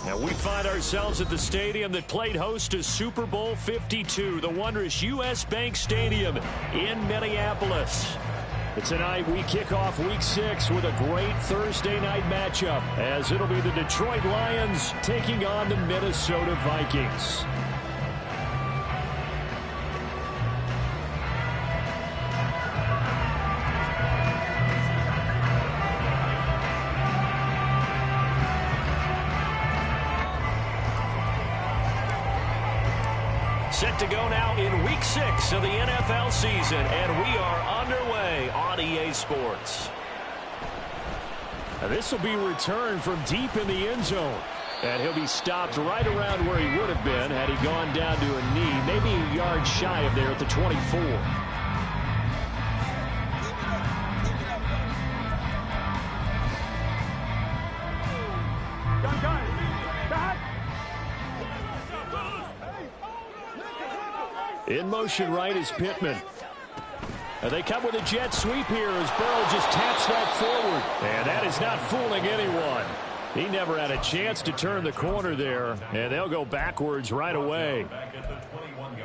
And we find ourselves at the stadium that played host to Super Bowl 52, the wondrous U.S. Bank Stadium in Minneapolis. Tonight we kick off Week 6 with a great Thursday night matchup, as it'll be the Detroit Lions taking on the Minnesota Vikings. Set to go now in Week 6 of the NFL season, and we are underway on EA Sports. Now this will be returned from deep in the end zone, and he'll be stopped right around where he would have been had he gone down to a knee, maybe a yard shy of there at the 24. In motion right is Pittman. And they come with a jet sweep here as Burrow just taps that forward. And that is not fooling anyone. He never had a chance to turn the corner there, and they'll go backwards right away.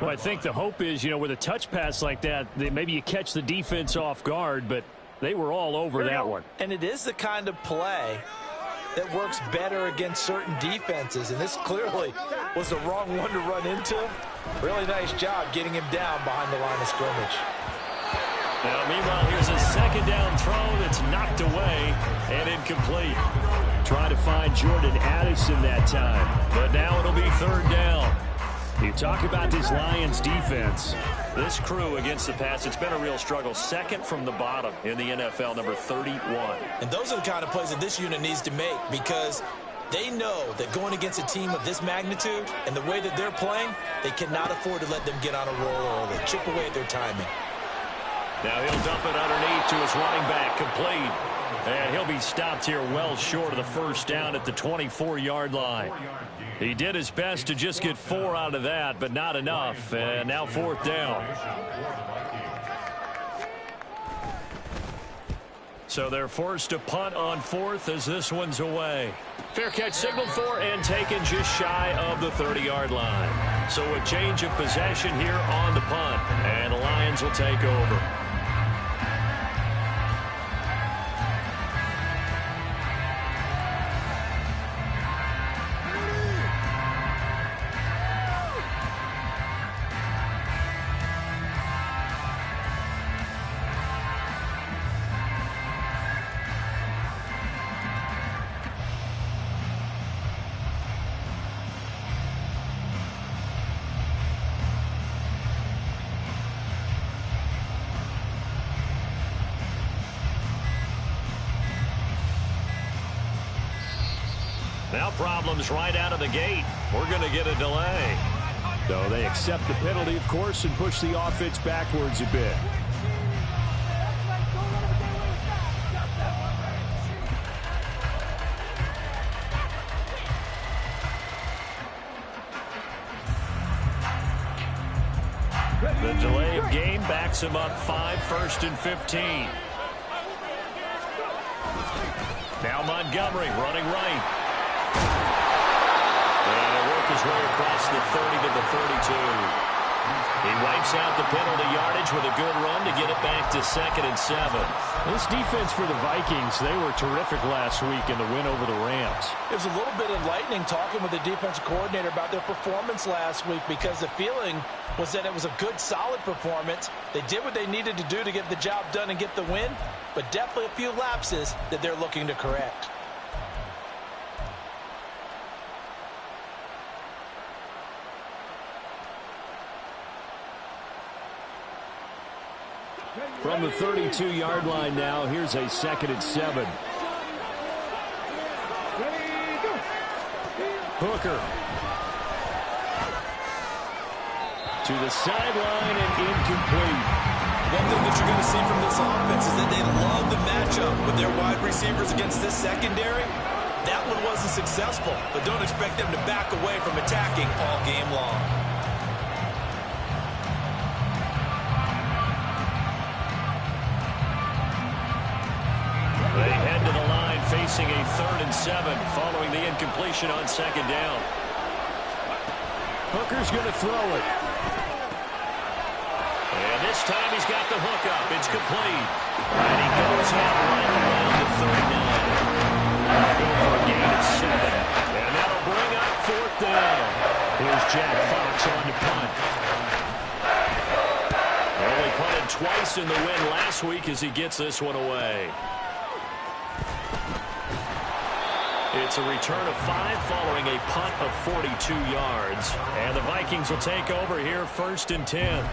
Well, I think the hope is, with a touch pass like that, maybe you catch the defense off guard, but they were all over that one. And it is the kind of play that works better against certain defenses, and this clearly was the wrong one to run into. Really nice job getting him down behind the line of scrimmage. Now, meanwhile, here's a second down throw that's knocked away and incomplete. Trying to find Jordan Addison that time, but now it'll be third down. You talk about this Lions defense. This crew against the pass, it's been a real struggle. Second from the bottom in the NFL, number 31. And those are the kind of plays that this unit needs to make, because they know that going against a team of this magnitude and the way that they're playing, they cannot afford to let them get on a roll early. Chip away at their timing. Now he'll dump it underneath to his running back, complete. And he'll be stopped here well short of the first down at the 24-yard line. He did his best to just get 4 out of that, but not enough. And now fourth down. So they're forced to punt on fourth as this one's away. Fair catch signaled for and taken just shy of the 30-yard line. So a change of possession here on the punt, and the Lions will take over. Now problems right out of the gate. We're going to get a delay. So they accept the penalty, of course, and push the offense backwards a bit. The delay of game backs him up 5, 1st and 15. Now Montgomery running right. And he'll work his way across the 30 to the 32. He wipes out the penalty yardage with a good run to get it back to 2nd and 7. This defense for the Vikings, they were terrific last week in the win over the Rams. It was a little bit enlightening talking with the defensive coordinator about their performance last week, because the feeling was that it was a good, solid performance. They did what they needed to do to get the job done and get the win, but definitely a few lapses that they're looking to correct. From the 32-yard line now, here's a 2nd and 7. Hooker. To the sideline and incomplete. One thing that you're going to see from this offense is that they love the matchup with their wide receivers against this secondary. That one wasn't successful, but don't expect them to back away from attacking all game long. They head to the line facing a 3rd and 7 following the incompletion on 2nd down. Hooker's going to throw it. And this time he's got the hook up. It's complete. And he goes out right around the 39. Go for a gain of 7. And that'll bring up 4th down. Here's Jack Fox on the punt. Only punted twice in the win last week as he gets this one away. It's a return of 5 following a punt of 42 yards. And the Vikings will take over here 1st and 10.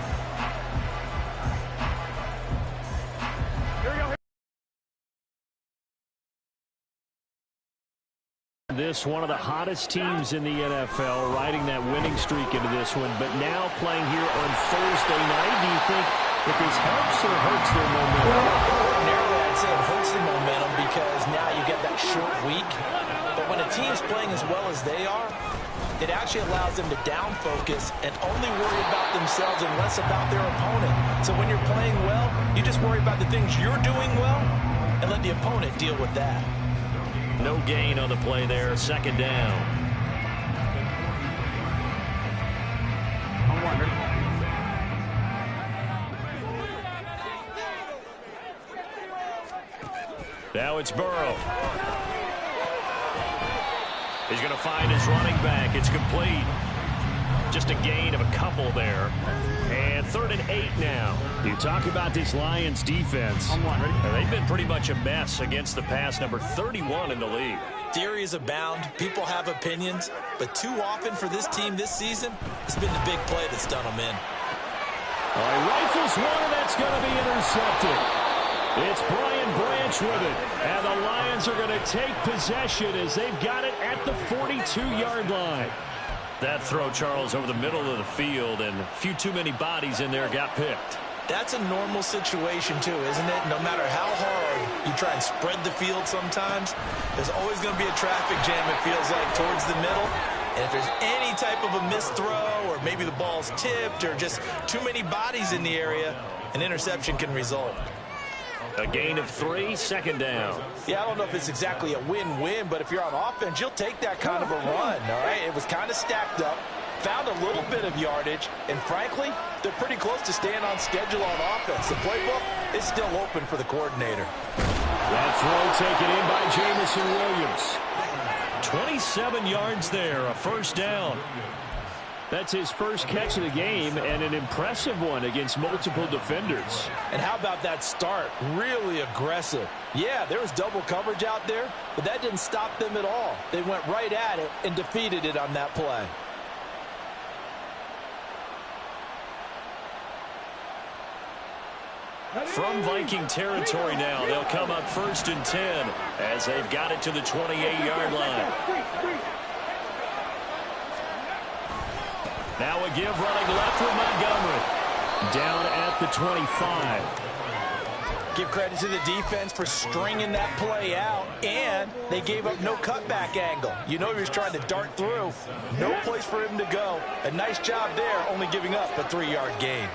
This one of the hottest teams in the NFL, riding that winning streak into this one, but now playing here on Thursday night. Do you think that this helps or hurts their momentum? Ordinarily, I'd say it hurts the momentum because now you get that short week. But when a team's playing as well as they are, it actually allows them to down focus and only worry about themselves and less about their opponent. So when you're playing well, you just worry about the things you're doing well and let the opponent deal with that. No gain on the play there, 2nd down. Now it's Burrow. He's going to find his running back. It's complete. Just a gain of a couple there. And 3rd and 8 now. You talk about this Lions defense. They've been pretty much a mess against the pass, number 31 in the league. Theories abound. People have opinions. But too often for this team this season, it's been the big play that's done them in. All right, rifles one, and that's going to be intercepted. It's Brian Branch with it. And the Lions are going to take possession as they've got it at the 42-yard line. That throw, Charles, over the middle of the field, and a few too many bodies in there got picked. That's a normal situation, too, isn't it? No matter how hard you try and spread the field sometimes, there's always going to be a traffic jam, it feels like, towards the middle. And if there's any type of a missed throw, or maybe the ball's tipped, or just too many bodies in the area, an interception can result. A gain of 3, 2nd down. Yeah, I don't know if it's exactly a win-win, but if you're on offense, you'll take that kind of a run, all right? It was kind of stacked up, found a little bit of yardage, and frankly, they're pretty close to staying on schedule on offense. The playbook is still open for the coordinator. That throw taken in by Jamison Williams. 27 yards there, a 1st down. That's his first catch of the game, and an impressive one against multiple defenders. And how about that start? Really aggressive. Yeah, there was double coverage out there, but that didn't stop them at all. They went right at it and defeated it on that play. From Viking territory now, they'll come up 1st and 10 as they've got it to the 28-yard line. Now a give running left with Montgomery. Down at the 25. Give credit to the defense for stringing that play out, and they gave up no cutback angle. You know he was trying to dart through. No place for him to go. A nice job there, only giving up a 3-yard gain.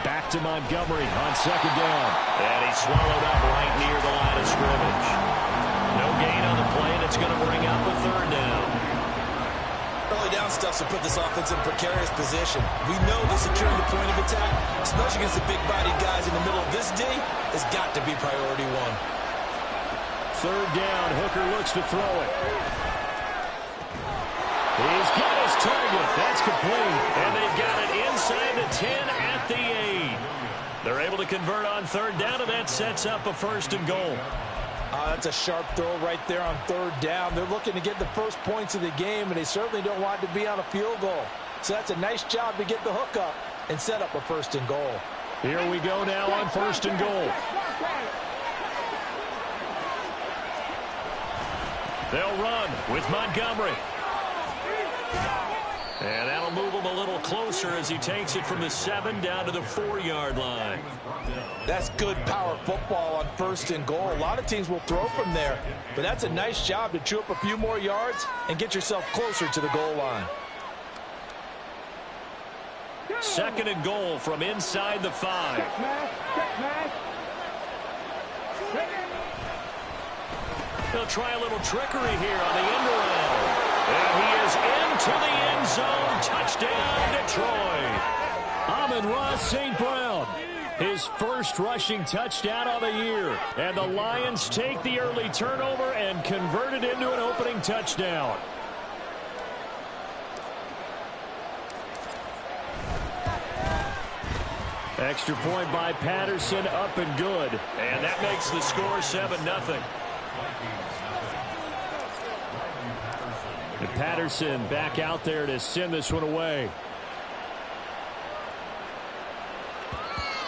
Back to Montgomery on 2nd down. And he's swallowed up right near the line of scrimmage. No gain on the play, and it's going to bring up a 3rd down. Early down stuff to put this offense in a precarious position. We know that securing the point of attack, especially against the big-bodied guys in the middle of this D, has got to be priority 1. 3rd down. Hooker looks to throw it. He's got his target. That's complete. And they've got it inside the 10 at the 8. They're able to convert on 3rd down, and that sets up a 1st and goal. That's a sharp throw right there on 3rd down. They're looking to get the first points of the game, and they certainly don't want to be on a field goal. So that's a nice job to get the hook up and set up a 1st and goal. Here we go now on 1st and goal. They'll run with Montgomery. And that'll move him a little closer as he takes it from the 7 down to the 4-yard line. That's good power football on 1st and goal. A lot of teams will throw from there, but that's a nice job to chew up a few more yards and get yourself closer to the goal line. 2nd and goal from inside the 5. They'll try a little trickery here on the end around. And he is into the end zone. Touchdown, Detroit. Amon-Ra St. Brown, his first rushing touchdown of the year. And the Lions take the early turnover and convert it into an opening touchdown. Extra point by Patterson, up and good. And that makes the score 7-0. And Patterson back out there to send this one away.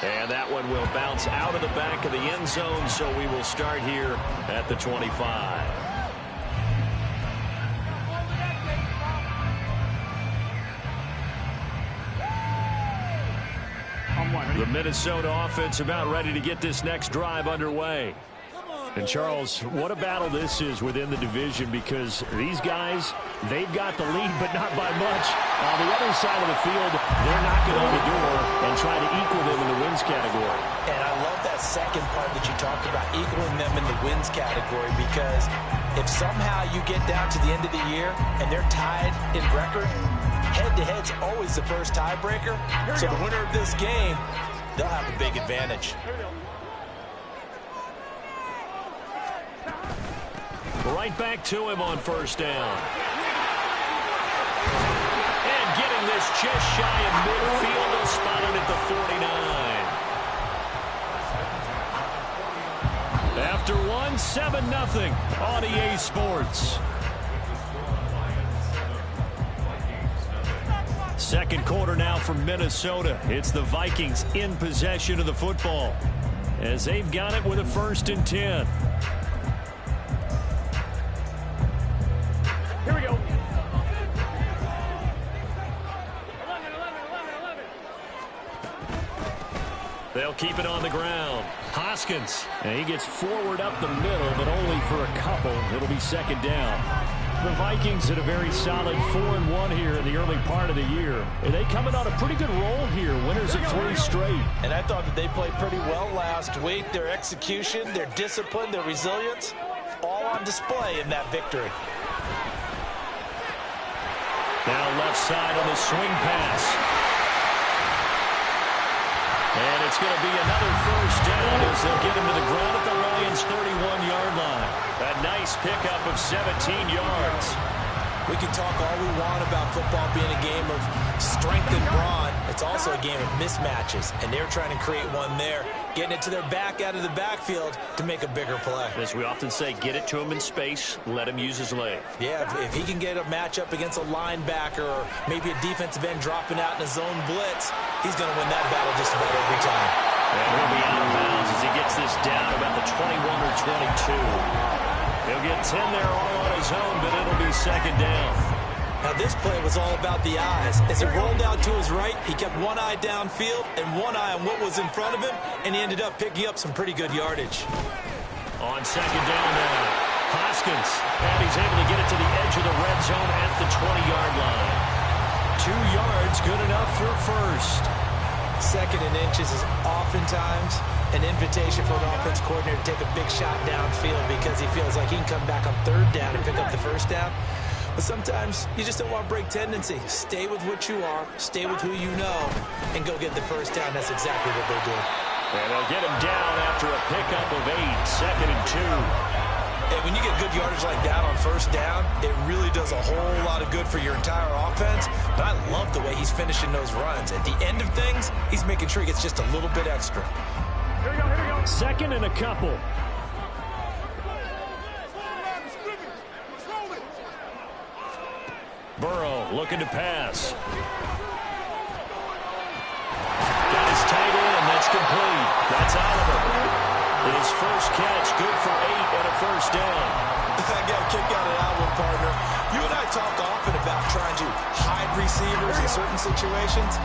And that one will bounce out of the back of the end zone, so we will start here at the 25. The Minnesota offense about ready to get this next drive underway. And, Charles, what a battle this is within the division, because these guys, they've got the lead, but not by much. On the other side of the field, they're knocking on the door and trying to equal them in the wins category. And I love that second part that you talked about, equaling them in the wins category, because if somehow you get down to the end of the year and they're tied in record, head-to-head's always the first tiebreaker. So the winner of this game, they'll have a big advantage. Right back to him on 1st down. And getting this just shy of midfield and spotted at the 49. After one, 7-0 on EA Sports. Second quarter now from Minnesota. It's the Vikings in possession of the football as they've got it with a 1st and 10. Here we go. 11. They'll keep it on the ground. Hoskins, and he gets forward up the middle, but only for a couple. It'll be 2nd down. The Vikings at a very solid 4-1 here in the early part of the year. And they coming on a pretty good roll here, winners of 3 straight. And I thought that they played pretty well last week. Their execution, their discipline, their resilience, all on display in that victory. Now left side on the swing pass. And it's going to be another 1st down as they'll get him to the ground at the Lions' 31-yard line. A nice pickup of 17 yards. We can talk all we want about football being a game of strength and brawn. It's also a game of mismatches, and they're trying to create one there, getting it to their back out of the backfield to make a bigger play. As we often say, get it to him in space, let him use his leg. Yeah, if he can get a matchup against a linebacker or maybe a defensive end dropping out in a zone blitz, he's going to win that battle just about every time. And he'll be out of bounds as he gets this down about the 21 or 22. He'll get 10 there all on his own, but it'll be 2nd down. Now this play was all about the eyes. As he rolled out to his right, he kept one eye downfield and one eye on what was in front of him, and he ended up picking up some pretty good yardage. On 2nd down now, Hoskins, and he's able to get it to the edge of the red zone at the 20-yard line. 2 yards, good enough for a 1st. 2nd and inches is oftentimes an invitation for an offense coordinator to take a big shot downfield because he feels like he can come back on 3rd down and pick up the 1st down. But sometimes you just don't want to break tendency. Stay with what you are, stay with who you know, and go get the 1st down. That's exactly what they did. And they'll get him down after a pickup of 8, 2nd and 2. And when you get good yardage like that on 1st down, it really does a whole lot of good for your entire offense. But I love the way he's finishing those runs. At the end of things, he's making sure he gets just a little bit extra. Here we go. 2nd and a couple. Burrow looking to pass. Got his tight end. That's complete. That's Oliver. His first catch, good for 8 and a first down. I got a kick out of that one, partner. You and I talk often about trying to hide receivers in certain situations,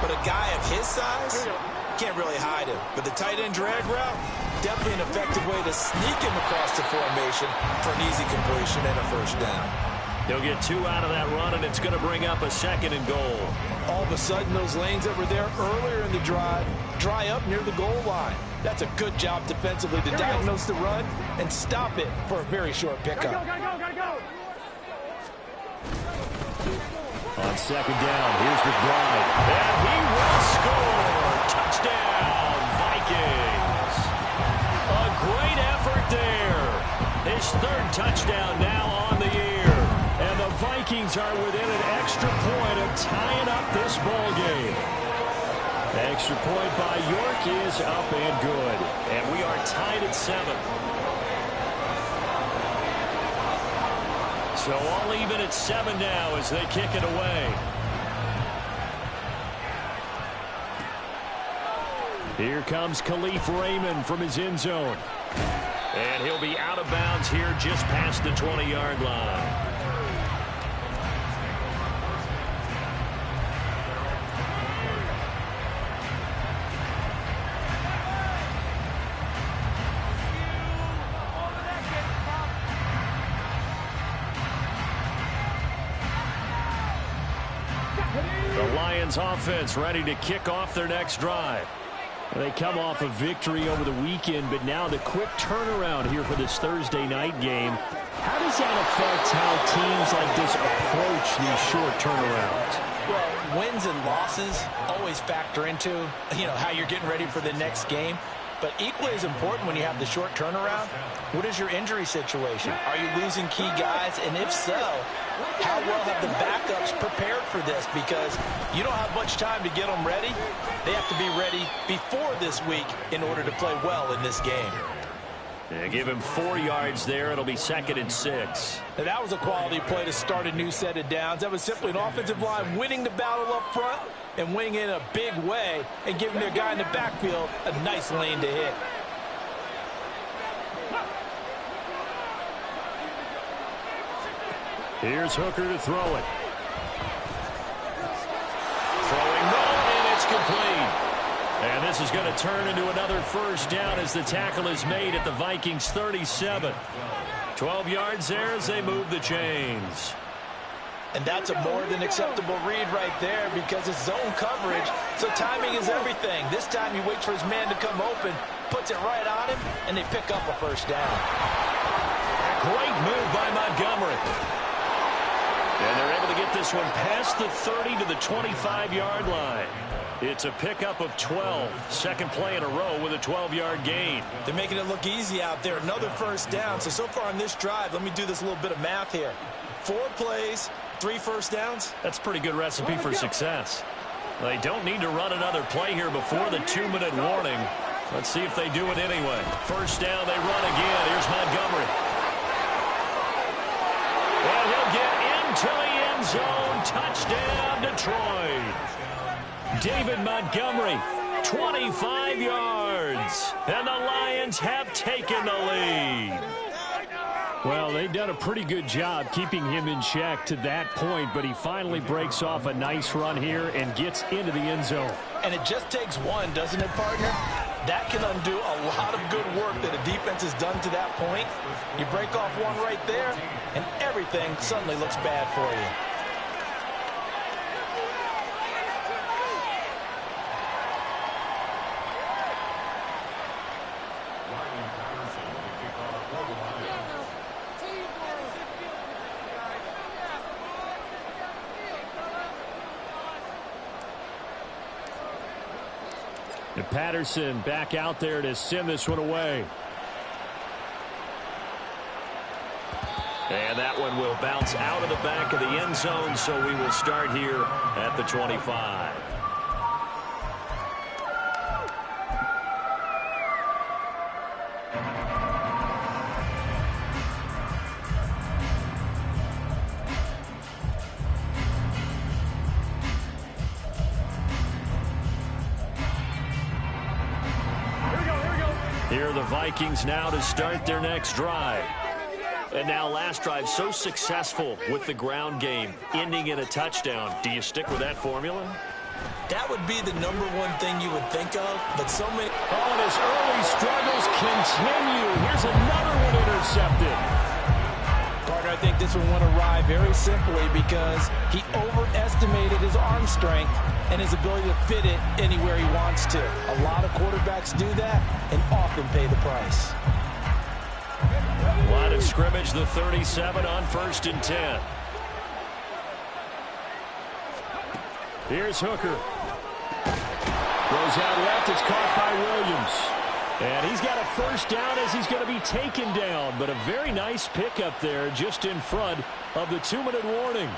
but a guy of his size can't really hide him. But the tight end drag route, definitely an effective way to sneak him across the formation for an easy completion and a first down. He'll get 2 out of that run, and it's going to bring up a 2nd and goal. All of a sudden, those lanes that were there earlier in the drive dry up near the goal line. That's a good job defensively to diagnose the run and stop it for a very short pickup. Gotta go. On 2nd down, here's McBride. And he will score! Touchdown, Vikings! A great effort there. His 3rd touchdown now on the year. And the Vikings are within an extra point of tying up this ball game. Extra point by York is up and good. And we are tied at 7. So all even at 7 now as they kick it away. Here comes Khalif Raymond from his end zone. And he'll be out of bounds here just past the 20-yard line. The Lions offense ready to kick off their next drive. They come off a victory over the weekend, but now the quick turnaround here for this Thursday night game. How does that affect how teams like this approach these short turnarounds? Well, wins and losses always factor into, how you're getting ready for the next game. But equally as important when you have the short turnaround, what is your injury situation? Are you losing key guys? And if so, how well have the backups prepared for this? Because you don't have much time to get them ready. They have to be ready before this week in order to play well in this game. Yeah, give him 4 yards there. It'll be 2nd and 6. Now, that was a quality play to start a new set of downs. That was simply an offensive line winning the battle up front and winning in a big way and giving their guy in the backfield a nice lane to hit. Here's Hooker to throw it. Throwing low, and it's complete. And this is going to turn into another first down as the tackle is made at the Vikings 37. 12 yards there as they move the chains. And that's a more than acceptable read right there because it's zone coverage, so timing is everything. This time he waits for his man to come open, puts it right on him, and they pick up a first down. Great move by Montgomery. And they're able to get this one past the 30 to the 25-yard line. It's a pickup of 12. Second play in a row with a 12-yard gain. They're making it look easy out there. Another first down. So far on this drive, let me do this little bit of math here. 4 plays, 3 first downs. That's a pretty good recipe for success. They don't need to run another play here before the 2-minute warning. Let's see if they do it anyway. First down, they run again. Here's Montgomery. And he'll get into the end zone. Touchdown, Detroit. David Montgomery, 25 yards. And the Lions have taken the lead. Well, they've done a pretty good job keeping him in check to that point, but he finally breaks off a nice run here and gets into the end zone. And it just takes one, doesn't it, partner? That can undo a lot of good work that a defense has done to that point. You break off one right there, and everything suddenly looks bad for you. And Patterson back out there to send this one away. And that one will bounce out of the back of the end zone, so we will start here at the 25. Here are the Vikings now to start their next drive. And now last drive so successful with the ground game, ending in a touchdown. Do you stick with that formula? That would be the number one thing you would think of, but so many... Oh, and his early struggles continue. Here's another one intercepted. Carter, I think this one went awry very simply because he overestimated his arm strength and his ability to fit it anywhere he wants to. A lot of quarterbacks do that and often pay the price. Line of scrimmage, the 37 on 1st and 10. Here's Hooker. Goes out left. It's caught by Williams. And he's got a first down as he's going to be taken down. But a very nice pickup there just in front of the 2-minute warning.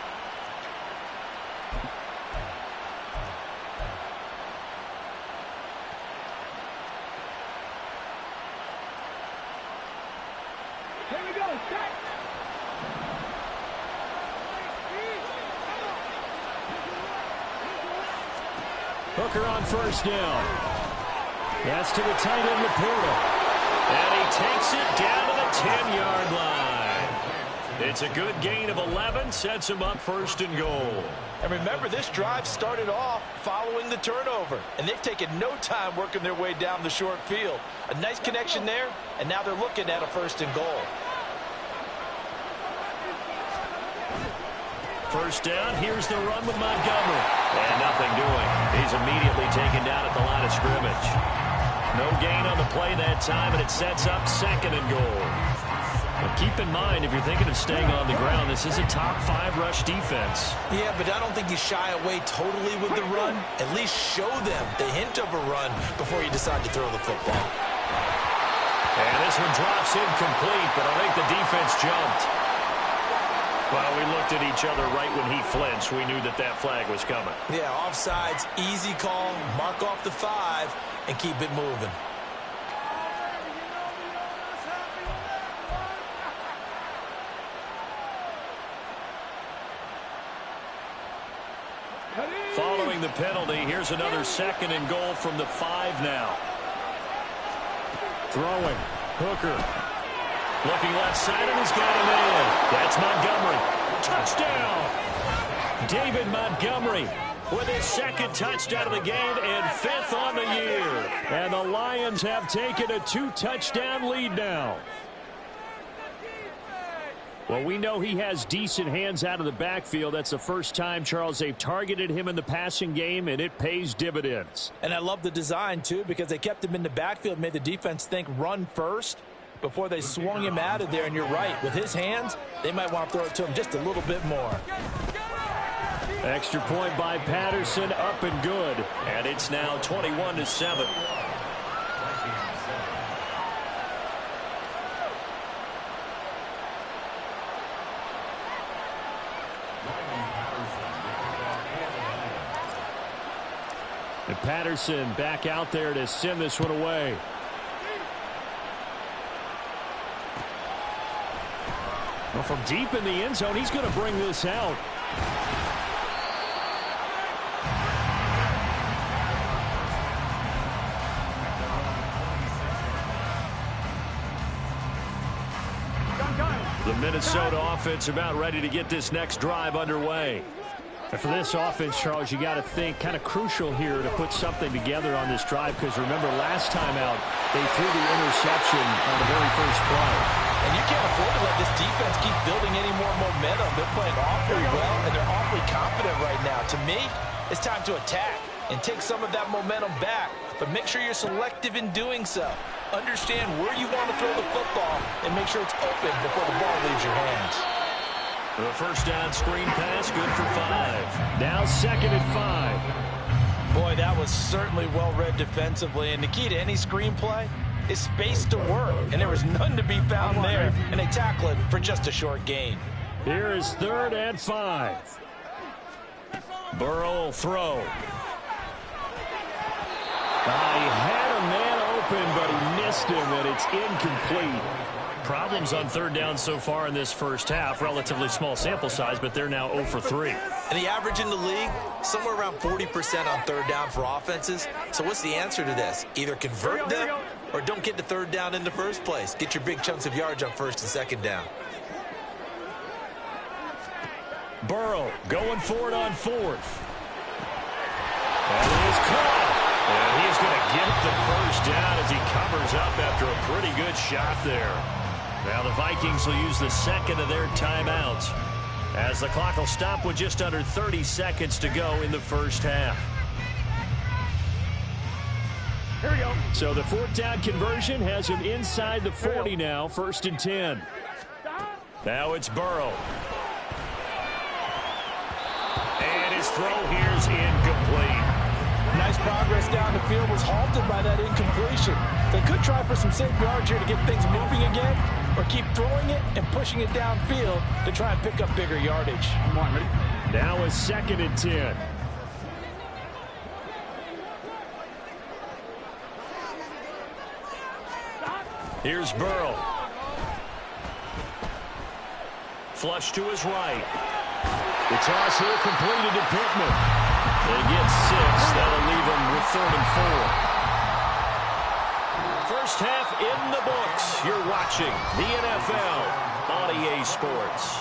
Here we go. Set. Hooker on first down. That's to the tight end, Laporta. And he takes it down to the 10-yard line. It's a good gain of 11, sets him up 1st and goal. And remember, this drive started off following the turnover, and they've taken no time working their way down the short field. A nice connection there, and now they're looking at a 1st and goal. First down, here's the run with Montgomery. And nothing doing. He's immediately taken down at the line of scrimmage. No gain on the play that time, and it sets up 2nd and goal. But keep in mind, if you're thinking of staying on the ground, this is a top 5 rush defense. Yeah, but I don't think you shy away totally with the run. At least show them the hint of a run before you decide to throw the football. And this one drops incomplete, but I think the defense jumped. Well, we looked at each other right when he flinched. We knew that that flag was coming. Yeah, offsides, easy call, mark off the 5, and keep it moving. Following the penalty, here's another 2nd and goal from the 5 now. Throwing, Hooker. Looking left side, and he's got him in. That's Montgomery. Touchdown! David Montgomery with his 2nd touchdown of the game and 5th on the year. And the Lions have taken a 2-touchdown lead now. Well, we know he has decent hands out of the backfield. That's the first time, Charles, they've targeted him in the passing game, and it pays dividends. And I love the design, too, because they kept him in the backfield, made the defense think run first before they swung him out of there. And you're right, with his hands, they might want to throw it to him just a little bit more. Extra point by Patterson, up and good. And it's now 21-7. And Patterson back out there to send this one away. Well, from deep in the end zone, he's going to bring this out. The Minnesota offense about ready to get this next drive underway. And for this offense, Charles, you got to think kind of crucial here to put something together on this drive, because remember last time out they threw the interception on the very first play. And you can't afford to let this defense keep building any more momentum. They're playing awfully well, and they're awfully confident right now. To me, it's time to attack and take some of that momentum back. But make sure you're selective in doing so. Understand where you want to throw the football and make sure it's open before the ball leaves your hands. The first down screen pass, good for 5. Now 2nd and 5. Boy, that was certainly well-read defensively. And the key to any screenplay is space to work. And there was none to be found there. And they tackle it for just a short gain. Here is 3rd and 5. Burrow will throw. He had a man open, but he missed him, and it's incomplete. Problems on 3rd down so far in this first half. Relatively small sample size, but they're now 0 for 3. And the average in the league, somewhere around 40% on 3rd down for offenses. So what's the answer to this? Either convert them or don't get the third down in the first place. Get your big chunks of yards on first and second down. Burrow going for it on fourth. And it is caught. And he's going to get the first down as he covers up after a pretty good shot there. Now the Vikings will use the second of their timeouts as the clock will stop with just under 30 seconds to go in the first half. Here we go. So the fourth down conversion has him inside the 40 now, 1st and 10. Now it's Burrow. And his throw here's incomplete. Nice progress down the field, was halted by that incompletion. They could try for some safe yards here to get things moving again, or keep throwing it and pushing it downfield to try and pick up bigger yardage. Come on, ready? Now it's 2nd and 10. Here's Burrow. Flush to his right. The toss here completed to Pittman. They get 6. That'll leave them with 3rd and 4. First half in the books. You're watching the NFL on EA Sports.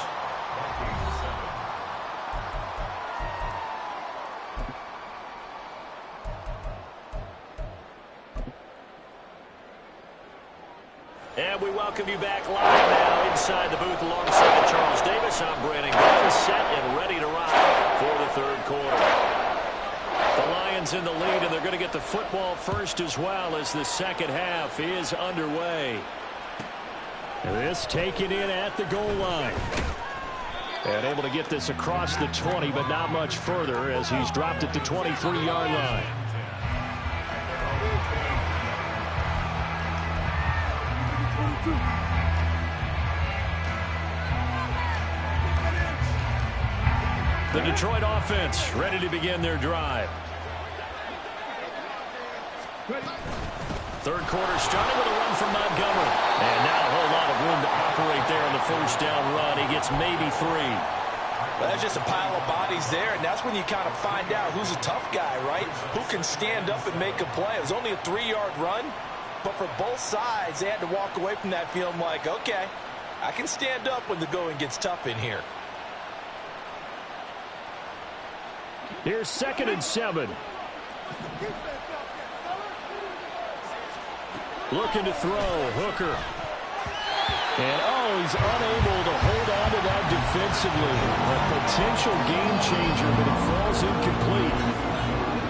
And we welcome you back live now inside the booth alongside Charles Davis. I'm Brandon Glenn, set and ready to ride for the third quarter. The Lions in the lead, and they're going to get the football first as well as the second half is underway. This taken in at the goal line. And able to get this across the 20, but not much further as he's dropped at the 23-yard line. The Detroit offense ready to begin their drive. Third quarter starting with a run from Montgomery. And not a whole lot of room to operate there on the first down run. He gets maybe 3. Well, that's just a pile of bodies there, and that's when you kind of find out who's a tough guy, right? Who can stand up and make a play. It was only a 3-yard run, but for both sides, they had to walk away from that feeling like, okay, I can stand up when the going gets tough in here. Here's 2nd and 7. Looking to throw. Hooker. And, he's unable to hold on to that defensively. A potential game changer, but it falls incomplete.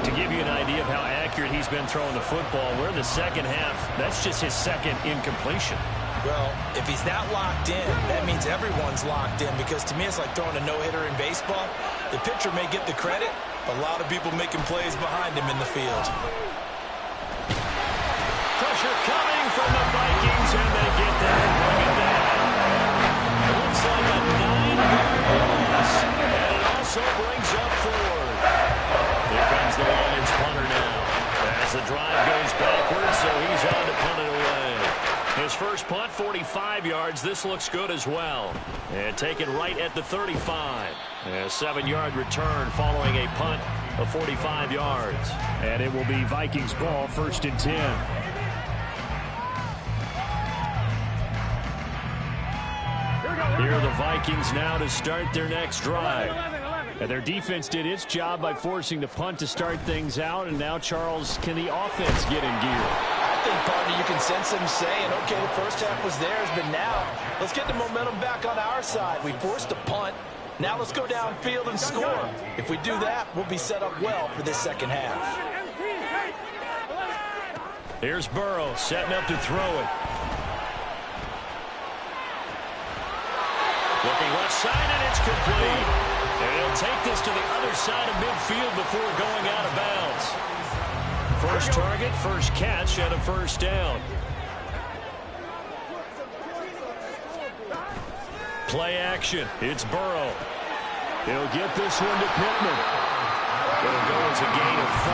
To give you an idea of how accurate he's been throwing the football, we're in the second half. That's just his second incompletion. Well, if he's not locked in, that means everyone's locked in, because to me it's like throwing a no-hitter in baseball. The pitcher may get the credit, a lot of people making plays behind him in the field. Pressure coming from the Vikings, and they get that and bring it down. It looks like a 9-yard loss, and it also brings up 4. Here comes the Lions punter now. As the drive goes backwards, so he's on to punt it away. His first punt, 45 yards. This looks good as well. And taken right at the 35. A 7-yard return following a punt of 45 yards. And it will be Vikings ball, 1st and 10. Here are the Vikings now to start their next drive. And their defense did its job by forcing the punt to start things out. And now, Charles, can the offense get in gear? I think, partner, you can sense them saying, okay, the first half was theirs, but now let's get the momentum back on our side. We forced a punt. Now let's go downfield and score. If we do that, we'll be set up well for this second half. Here's Burrow setting up to throw it. Looking left side, and it's complete. And he'll take this to the other side of midfield before going out of bounds. First target, first catch, and a first down. Play action. It's Burrow. He'll get this one to Pittman. It'll go as a gain of 4,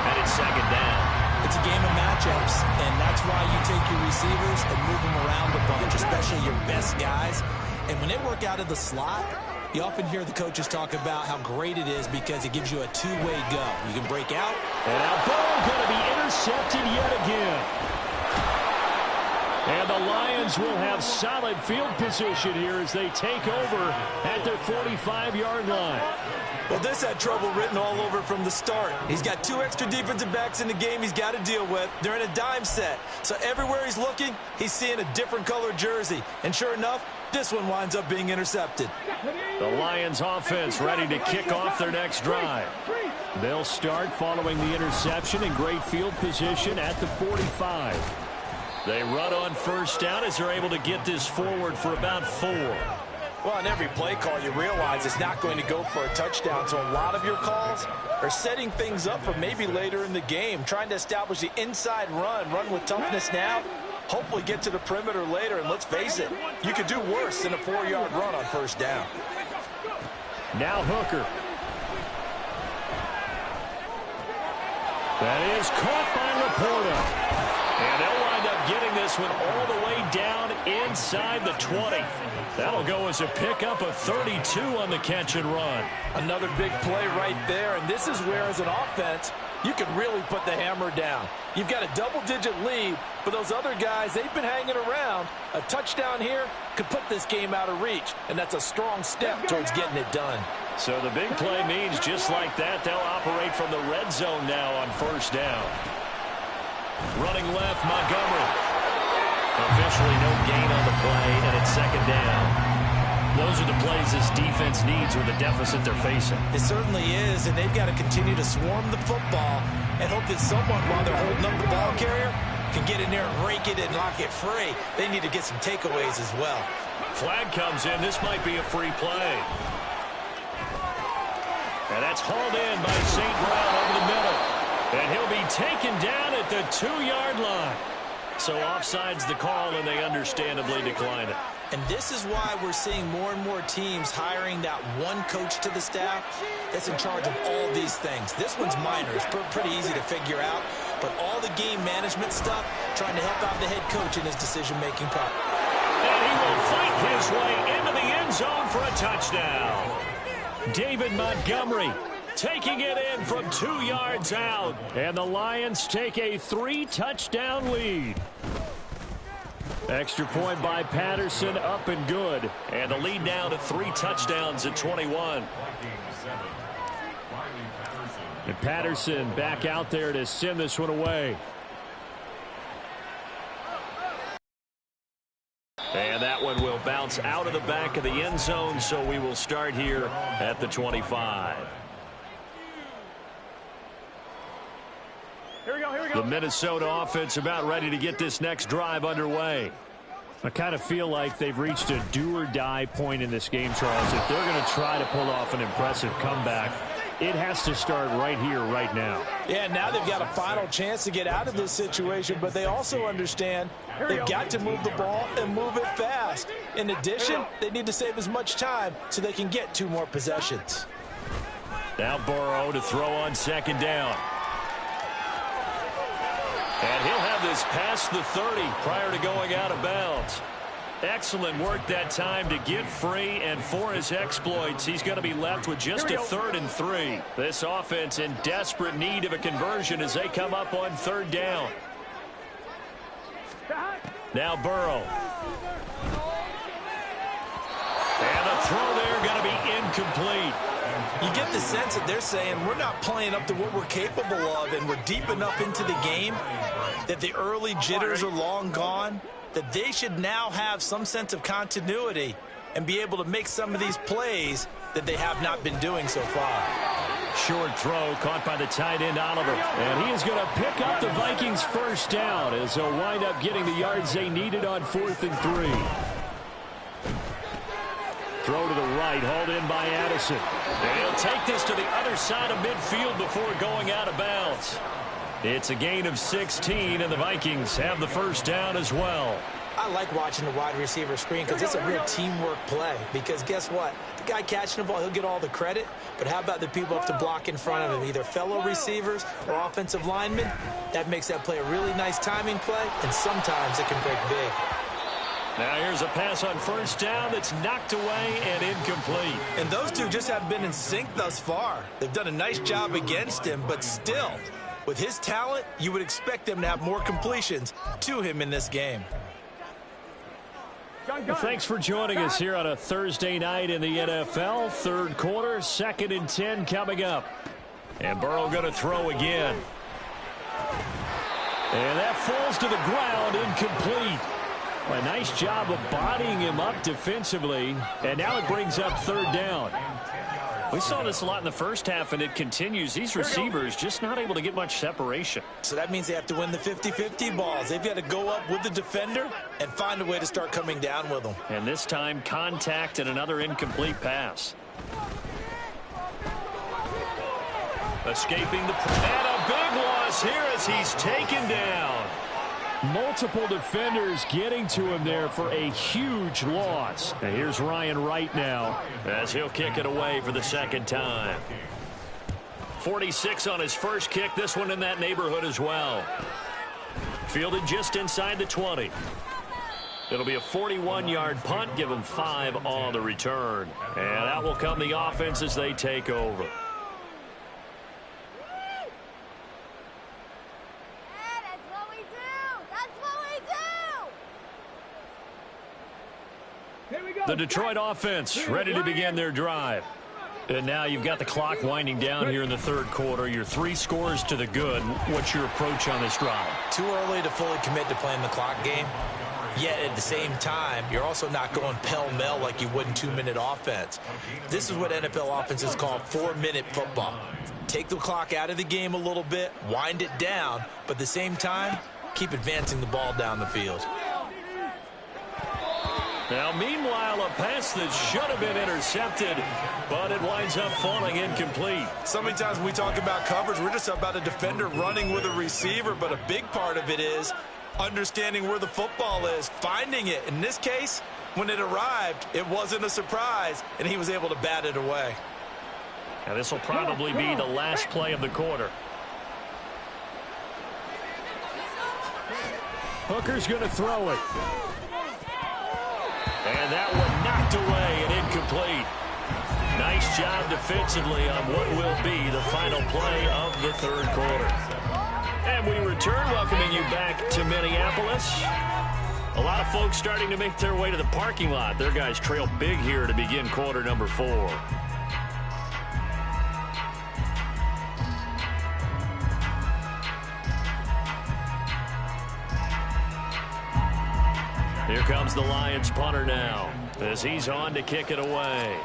and it's second down. It's a game of matchups, and that's why you take your receivers and move them around a bunch, especially your best guys. And when they work out of the slot, you often hear the coaches talk about how great it is because it gives you a two-way go. You can break out. And now Burrow going to be intercepted yet again. And the Lions will have solid field position here as they take over at their 45-yard line. Well, this had trouble written all over from the start. He's got 2 extra defensive backs in the game he's got to deal with. They're in a dime set. So everywhere he's looking, he's seeing a different color jersey. And sure enough, this one winds up being intercepted. The Lions offense ready to kick off their next drive. They'll start following the interception in great field position at the 45. They run on first down as they're able to get this forward for about 4. Well, on every play call, you realize it's not going to go for a touchdown. So a lot of your calls are setting things up for maybe later in the game, trying to establish the inside run with toughness now, hopefully get to the perimeter later. And let's face it, you could do worse than a 4-yard run on first down. Now Hooker. That is caught by Laporta. And they'll wind up getting this one all the way down inside the 20. That'll go as a pickup of 32 on the catch and run. Another big play right there, and this is where, as an offense, you can really put the hammer down. You've got a double-digit lead, but those other guys, they've been hanging around. A touchdown here could put this game out of reach, and that's a strong step towards getting it done. So the big play means just like that, they'll operate from the red zone now on first down. Running left, Montgomery. Officially no gain on the play, and it's second down. Those are the plays this defense needs with the deficit they're facing. It certainly is, and they've got to continue to swarm the football and hope that someone, while they're holding up the ball carrier, can get in there and rake it and lock it free. They need to get some takeaways as well. Flag comes in. This might be a free play. And that's hauled in by St. Brown over the middle. And he'll be taken down at the 2-yard line. So offside's the call, and they understandably decline it. And this is why we're seeing more and more teams hiring that one coach to the staff that's in charge of all these things. This one's minor. It's pretty easy to figure out. But all the game management stuff, trying to help out the head coach in his decision-making process. And he will fight his way into the end zone for a touchdown. David Montgomery taking it in from 2 yards out. And the Lions take a 3-touchdown lead. Extra point by Patterson, up and good. And the lead now to 3 touchdowns at 21. And Patterson back out there to send this one away. And that one will bounce out of the back of the end zone, so we will start here at the 25. Here we go. The Minnesota offense about ready to get this next drive underway. I kind of feel like they've reached a do-or-die point in this game, Charles. If they're going to try to pull off an impressive comeback, it has to start right here, right now. Yeah, now they've got a final chance to get out of this situation, but they also understand they've got to move the ball and move it fast. In addition, they need to save as much time so they can get 2 more possessions. Now Burrow to throw on second down. And he'll have this past the 30 prior to going out of bounds. Excellent work that time to get free, and for his exploits, he's going to be left with just a 3rd and 3. This offense in desperate need of a conversion as they come up on 3rd down. Now Burrow. And the throw there going to be incomplete. You get the sense that they're saying we're not playing up to what we're capable of, and we're deep enough into the game that the early jitters are long gone, that they should now have some sense of continuity and be able to make some of these plays that they have not been doing so far. Short throw caught by the tight end Oliver. And he is going to pick up the Vikings first down as they'll wind up getting the yards they needed on 4th and 3. Throw to the right, hauled in by Addison. And he'll take this to the other side of midfield before going out of bounds. It's a gain of 16, and the Vikings have the first down as well. I like watching the wide receiver screen because it's a real teamwork play. Because guess what? The guy catching the ball, he'll get all the credit. But how about the people up to block in front of him, either fellow receivers or offensive linemen? That makes that play a really nice timing play, and sometimes it can break big. Now here's a pass on first down that's knocked away and incomplete. And those two just haven't been in sync thus far. They've done a nice job against him, but still, with his talent, you would expect them to have more completions to him in this game. Well, thanks for joining us here on a Thursday night in the NFL. Third quarter, 2nd and 10 coming up. And Burrow going to throw again. And that falls to the ground, incomplete. A nice job of bodying him up defensively. And now it brings up 3rd down. We saw this a lot in the first half, and it continues. These receivers just not able to get much separation. So that means they have to win the 50-50 balls. They've got to go up with the defender and find a way to start coming down with them. And this time, contact and another incomplete pass. Escaping the... And a big loss here as he's taken down. Multiple defenders getting to him there for a huge loss. And here's Ryan Wright now as he'll kick it away for the 2nd time. 46 on his first kick. This one in that neighborhood as well. Fielded just inside the 20. It'll be a 41-yard punt. Give him 5 on the return. And out will come the offense as they take over. The Detroit offense ready to begin their drive. And now you've got the clock winding down here in the 3rd quarter. Your 3 scores to the good. What's your approach on this drive? Too early to fully commit to playing the clock game. Yet at the same time, you're also not going pell-mell like you would in 2-minute offense. This is what NFL offenses call 4-minute football. Take the clock out of the game a little bit, wind it down, but at the same time, keep advancing the ball down the field. Now, meanwhile, a pass that should have been intercepted, but it winds up falling incomplete. So many times when we talk about coverage, we're just about a defender running with a receiver, but a big part of it is understanding where the football is, finding it. In this case, when it arrived, it wasn't a surprise, and he was able to bat it away. Now, this will probably be the last play of the quarter. Hooker's going to throw it. And that one knocked away and incomplete. Nice job defensively on what will be the final play of the 3rd quarter. And we return, welcoming you back to Minneapolis. A lot of folks starting to make their way to the parking lot. Their guys trail big here to begin quarter number 4. Here comes the Lions punter now as he's on to kick it away.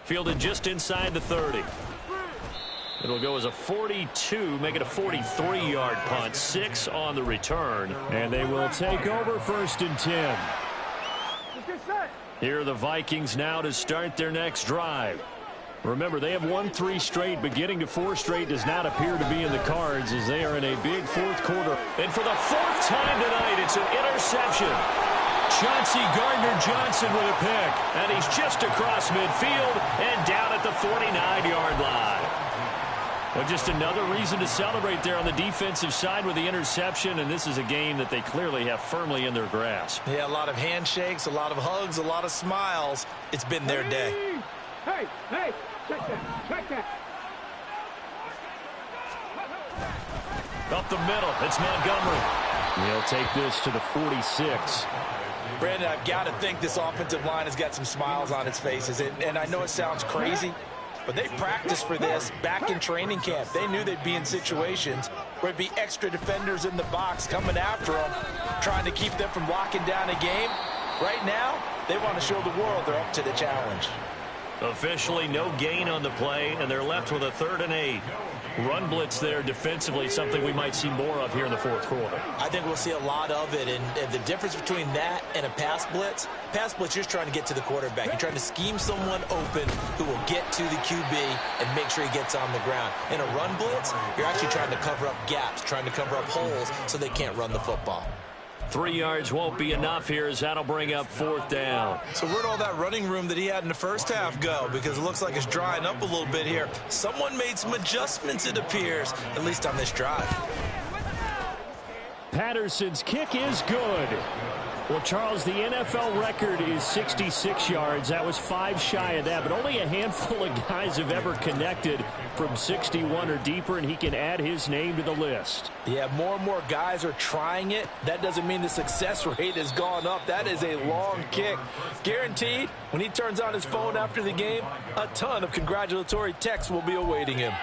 Fielded just inside the 30. It'll go as a 42, make it a 43-yard punt. 6 on the return. And they will take over 1st and 10. Here are the Vikings now to start their next drive. Remember, they have won 3 straight, but getting to 4 straight does not appear to be in the cards as they are in a big 4th quarter. And for the 4th time tonight, it's an interception. Chauncey Gardner-Johnson with a pick, and he's just across midfield and down at the 49-yard line. Well, just another reason to celebrate there on the defensive side with the interception, and this is a game that they clearly have firmly in their grasp. Yeah, a lot of handshakes, a lot of hugs, a lot of smiles. It's been their day. Hey, check that. Up the middle, it's Montgomery. He'll take this to the 46. Brandon, I've got to think this offensive line has got some smiles on its faces. And I know it sounds crazy, but they practiced for this back in training camp. They knew they'd be in situations where it'd be extra defenders in the box coming after them, trying to keep them from locking down a game. Right now, they want to show the world they're up to the challenge. Officially no gain on the play, and they're left with a 3rd and 8. Run blitz there defensively, something we might see more of here in the 4th quarter. I think we'll see a lot of it, and the difference between that and a pass blitz, you're just trying to get to the quarterback. You're trying to scheme someone open who will get to the QB and make sure he gets on the ground. In a run blitz, you're actually trying to cover up gaps, trying to cover up holes so they can't run the football. 3 yards won't be enough here as that'll bring up 4th down. So where'd all that running room that he had in the first half go? Because it looks like it's drying up a little bit here. Someone made some adjustments, it appears, at least on this drive. Patterson's kick is good. Well, Charles, the NFL record is 66 yards. That was 5 shy of that, but only a handful of guys have ever connected from 61 or deeper, and he can add his name to the list. Yeah, more and more guys are trying it. That doesn't mean the success rate has gone up. That is a long kick. Guaranteed, when he turns on his phone after the game, a ton of congratulatory texts will be awaiting him.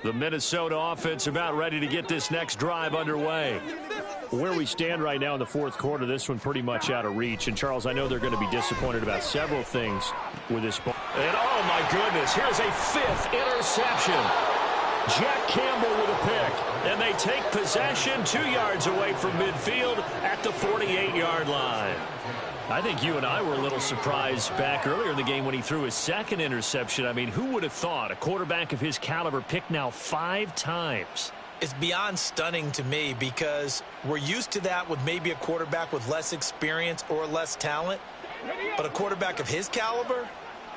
The Minnesota offense about ready to get this next drive underway. Where we stand right now in the fourth quarter, this one pretty much out of reach. And, Charles, I know they're going to be disappointed about several things with this ball. And, oh, my goodness, here's a 5th interception. Jack Campbell with a pick. And they take possession 2 yards away from midfield at the 48-yard line. I think you and I were a little surprised back earlier in the game when he threw his 2nd interception. I mean, who would have thought a quarterback of his caliber picked now 5 times? It's beyond stunning to me because we're used to that with maybe a quarterback with less experience or less talent. But a quarterback of his caliber,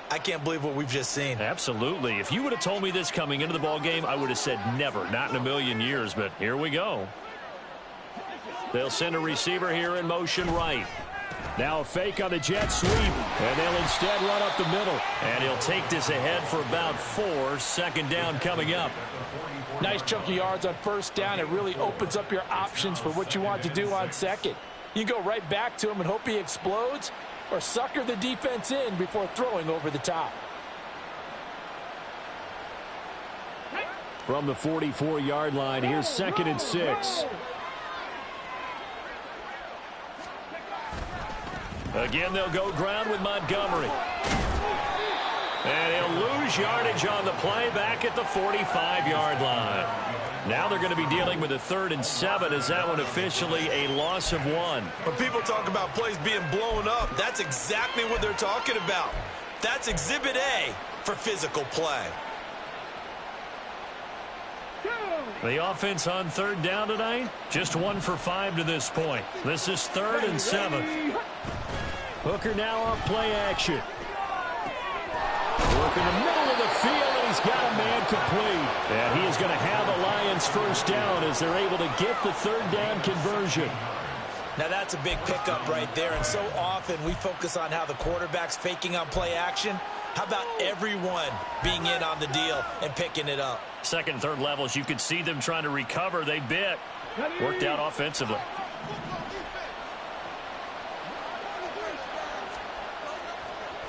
I can't believe what we've just seen. Absolutely. If you would have told me this coming into the ball game, I would have said never, not in a million years. But here we go. They'll send a receiver here in motion right. Now a fake on the jet sweep, and they'll instead run up the middle. And he'll take this ahead for about 4. 2nd down coming up. Nice chunk of yards on 1st down. It really opens up your options for what you want to do on 2nd. You can go right back to him and hope he explodes, or sucker the defense in before throwing over the top. From the 44-yard line, here's 2nd and 6. Again, they'll go ground with Montgomery. And he'll lose yardage on the play back at the 45-yard line. Now they're going to be dealing with a 3rd and 7. Is that one officially a loss of 1? When people talk about plays being blown up, that's exactly what they're talking about. That's Exhibit A for physical play. The offense on 3rd down tonight, just 1 for 5 to this point. This is 3rd and 7. Hooker now off play action. Work in the middle of the field, and he's got a man complete. And he is going to have a Lions 1st down as they're able to get the 3rd down conversion. Now that's a big pickup right there, and so often we focus on how the quarterback's faking on play action. How about everyone being in on the deal and picking it up? 2nd and 3rd levels, you could see them trying to recover. They bit. Worked out offensively.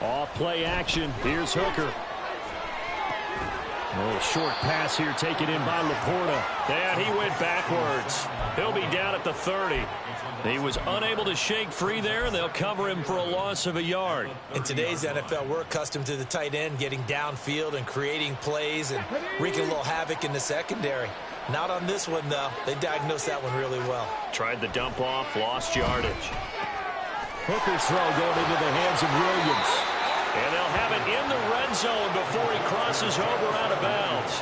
Off play action. Here's Hooker. A short pass here taken in by Laporta. And he went backwards. He'll be down at the 30. He was unable to shake free there, and they'll cover him for a loss of a yard. In today's NFL, we're accustomed to the tight end getting downfield and creating plays and wreaking a little havoc in the secondary. Not on this one, though. They diagnosed that one really well. Tried the dump off, lost yardage. Hooker's throw going into the hands of Williams. And they'll have it in the red zone before he crosses over out of bounds.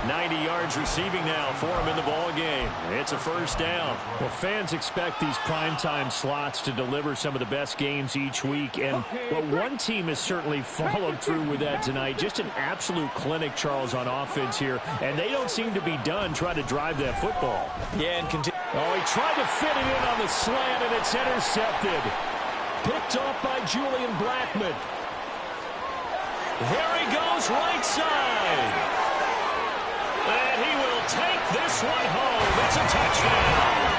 90 yards receiving now for him in the ball game. It's a 1st down. Well, fans expect these primetime slots to deliver some of the best games each week. And one team has certainly followed through with that tonight. Just an absolute clinic, Charles, on offense here. And they don't seem to be done trying to drive that football. Yeah, and continue. Oh, he tried to fit it in on the slant, and it's intercepted. Picked off by Julian Blackman. There he goes, right side. And he will take this one home. It's a touchdown.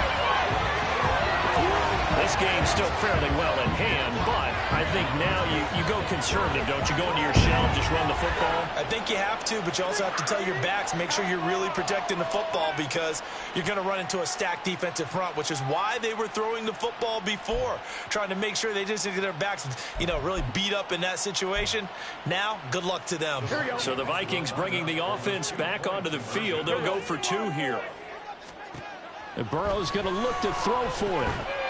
This game's still fairly well in hand, but I think now you go conservative, don't you? Go into your shell, just run the football. I think you have to, but you also have to tell your backs, make sure you're really protecting the football because you're going to run into a stacked defensive front, which is why they were throwing the football before, trying to make sure they just get their backs, really beat up in that situation. Now, good luck to them. So the Vikings bringing the offense back onto the field. They'll go for 2 here. And Burrow's going to look to throw for it.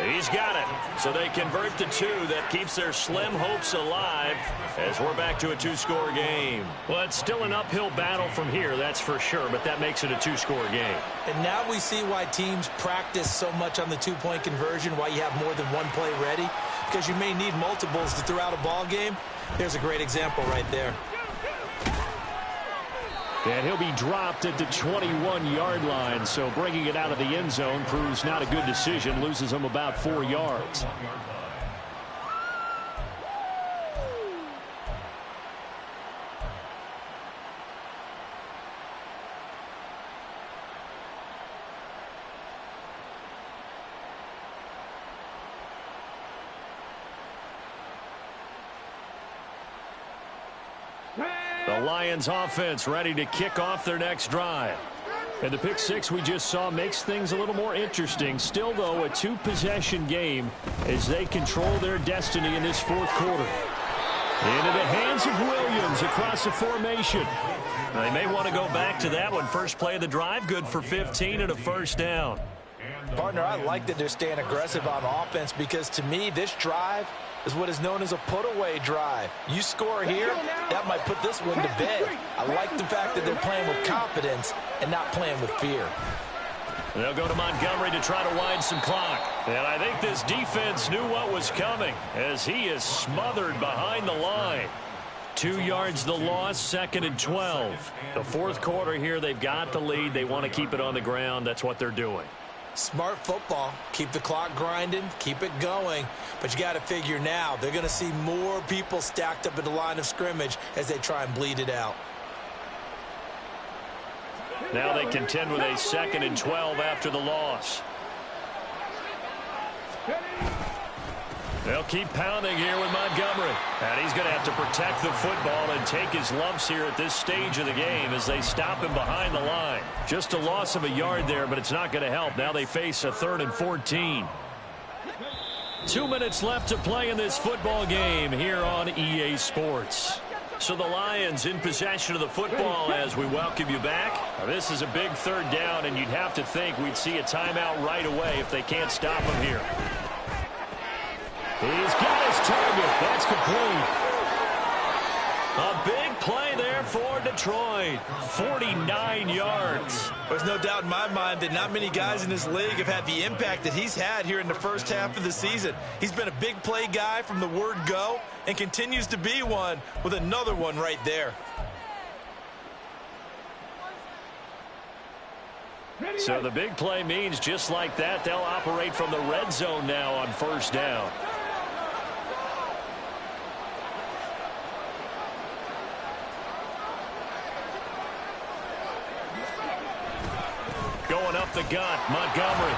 He's got it. So they convert to 2. That keeps their slim hopes alive as we're back to a 2-score game. Well, it's still an uphill battle from here, that's for sure, but that makes it a 2-score game. And now we see why teams practice so much on the 2-point conversion, why you have more than one play ready. because you may need multiples throughout a ball game. There's a great example right there. And he'll be dropped at the 21-yard line, so bringing it out of the end zone proves not a good decision, loses him about 4 yards. The Lions offense ready to kick off their next drive. And the pick six we just saw makes things a little more interesting. Still, though, a two-possession game as they control their destiny in this fourth quarter. Into the hands of Williams across the formation. They may want to go back to that one. First play of the drive, good for 15 and a first down. Partner, I like that they're staying aggressive on offense because, to me, this drive is what is known as a put-away drive. You score here, that might put this one to bed. I like the fact that they're playing with confidence and not playing with fear. They'll go to Montgomery to try to wind some clock. And I think this defense knew what was coming as he is smothered behind the line. 2 yards the loss, 2nd and 12. The fourth quarter here, they've got the lead. They want to keep it on the ground. That's what they're doing. Smart football. Keep the clock grinding. Keep it going. But you got to figure now they're going to see more people stacked up at the line of scrimmage as they try and bleed it out. Now they contend with a 2nd and 12 after the loss. They'll keep pounding here with Montgomery. And he's going to have to protect the football and take his lumps here at this stage of the game as they stop him behind the line. Just a loss of a yard there, but it's not going to help. Now they face a 3rd and 14. 2 minutes left to play in this football game here on EA Sports. So the Lions in possession of the football as we welcome you back. This is a big 3rd down, and you'd have to think we'd see a timeout right away if they can't stop him here. He's got his target. That's complete. A big play there for Detroit. 49 yards. There's no doubt in my mind that not many guys in this league have had the impact that he's had here in the first half of the season. He's been a big play guy from the word go and continues to be one with another one right there. So the big play means just like that, they'll operate from the red zone now on 1st down. Going up the gut, Montgomery.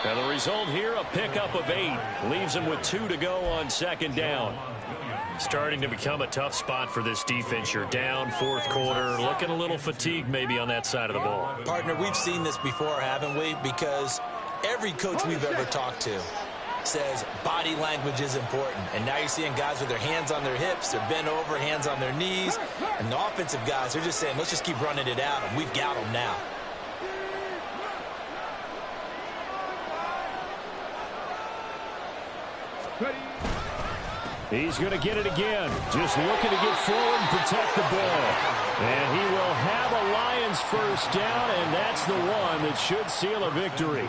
And the result here, a pickup of 8. Leaves him with 2 to go on 2nd down. Starting to become a tough spot for this defense. You're down 4th quarter, looking a little fatigued maybe on that side of the ball. Partner, we've seen this before, haven't we? Because every coach we've ever talked to says body language is important. And now you're seeing guys with their hands on their hips, they're bent over, hands on their knees. And the offensive guys, they're just saying, let's just keep running it out, and we've got them now. He's going to get it again. Just looking to get forward and protect the ball. And he will have a Lions first down, and that's the one that should seal a victory.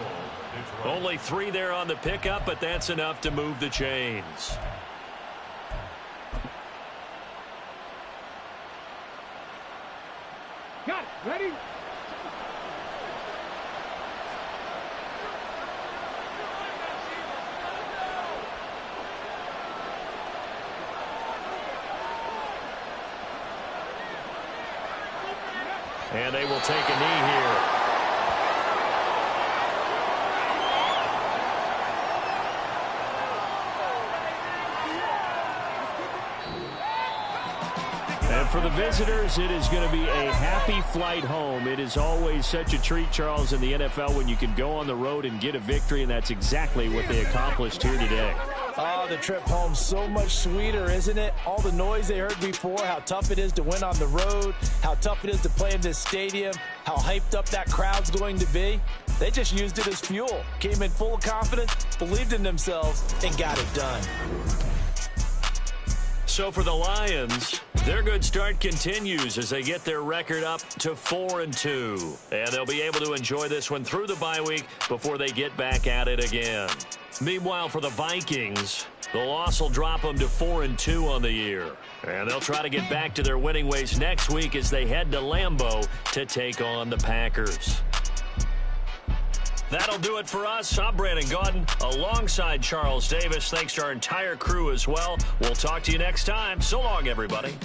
Only 3 there on the pickup, but that's enough to move the chains. Got it. Ready? And they will take a knee here. And for the visitors, it is going to be a happy flight home. It is always such a treat, Charles, in the NFL when you can go on the road and get a victory, and that's exactly what they accomplished here today. Oh, the trip home so much sweeter, isn't it? All the noise they heard before, how tough it is to win on the road, how tough it is to play in this stadium, how hyped up that crowd's going to be. They just used it as fuel, came in full of confidence, believed in themselves, and got it done. So for the Lions, their good start continues as they get their record up to 4-2. And they'll be able to enjoy this one through the bye week before they get back at it again. Meanwhile, for the Vikings, the loss will drop them to 4-2 on the year. And they'll try to get back to their winning ways next week as they head to Lambeau to take on the Packers. That'll do it for us. I'm Brandon Gaudin alongside Charles Davis. Thanks to our entire crew as well. We'll talk to you next time. So long, everybody.